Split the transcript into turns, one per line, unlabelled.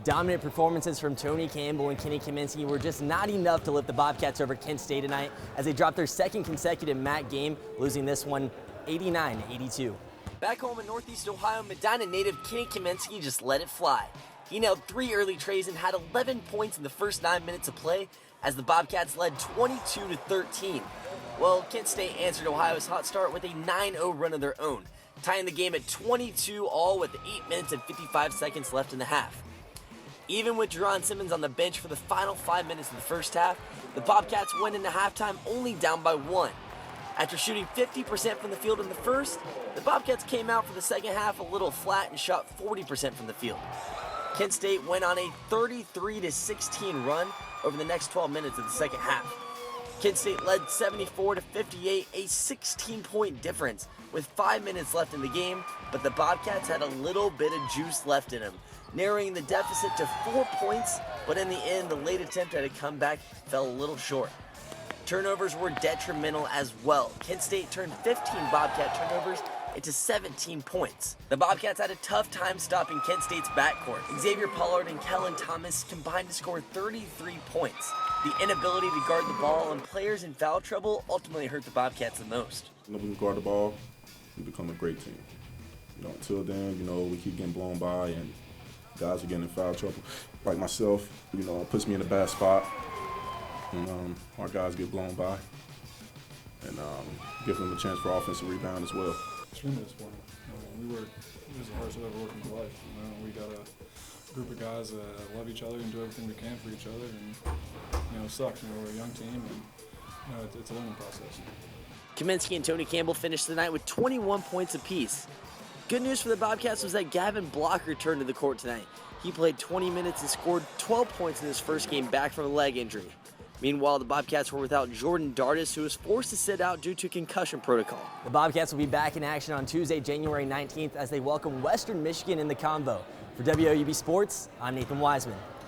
Dominant performances from Tony Campbell and Kenny Kaminsky were just not enough to lift the Bobcats over Kent State tonight as they dropped their second consecutive MAC game, losing this one 89-82.
Back home in Northeast Ohio, Medina native Kenny Kaminsky just let it fly. He nailed 3 early trays and had 11 points in the first 9 minutes of play as the Bobcats led 22-13. Well, Kent State answered Ohio's hot start with a 9-0 run of their own, tying the game at 22 all with 8 minutes and 55 seconds left in the half. Even with Jerron Simmons on the bench for the final 5 minutes of the first half, the Bobcats went into halftime only down by 1. After shooting 50% from the field in the first, the Bobcats came out for the second half a little flat and shot 40% from the field. Kent State went on a 33-16 run over the next 12 minutes of the second half. Kent State led 74-58, a 16-point difference with 5 minutes left in the game, but the Bobcats had a little bit of juice left in them, narrowing the deficit to 4 points, but in the end, the late attempt at a comeback fell a little short. Turnovers were detrimental as well. Kent State turned 15 Bobcat turnovers into 17 points. The Bobcats had a tough time stopping Kent State's backcourt. Xavier Pollard and Kellon combined to score 33 points. The inability to guard the ball and players in foul trouble ultimately hurt the Bobcats the most.
When we guard the ball, we become a great team. Until then, we keep getting blown by and guys are getting in foul trouble. Like myself, it puts me in a bad spot. And our guys get blown by and give them a chance for offensive rebound as well.
Extremely disappointing. It was the hardest I've ever worked in my life. We got a group of guys that love each other and do everything we can for each other, and it sucks. We're a young team, and it's a learning process.
Kaminsky and Tony Campbell finished the night with 21 points apiece. Good news for the Bobcats was that Gavin Block returned to the court tonight. He played 20 minutes and scored 12 points in his first game back from a leg injury. Meanwhile, the Bobcats were without Jordan Dardis, who was forced to sit out due to concussion protocol.
The Bobcats will be back in action on Tuesday, January 19th as they welcome Western Michigan in the combo. For WOUB Sports, I'm Nathan Wiseman.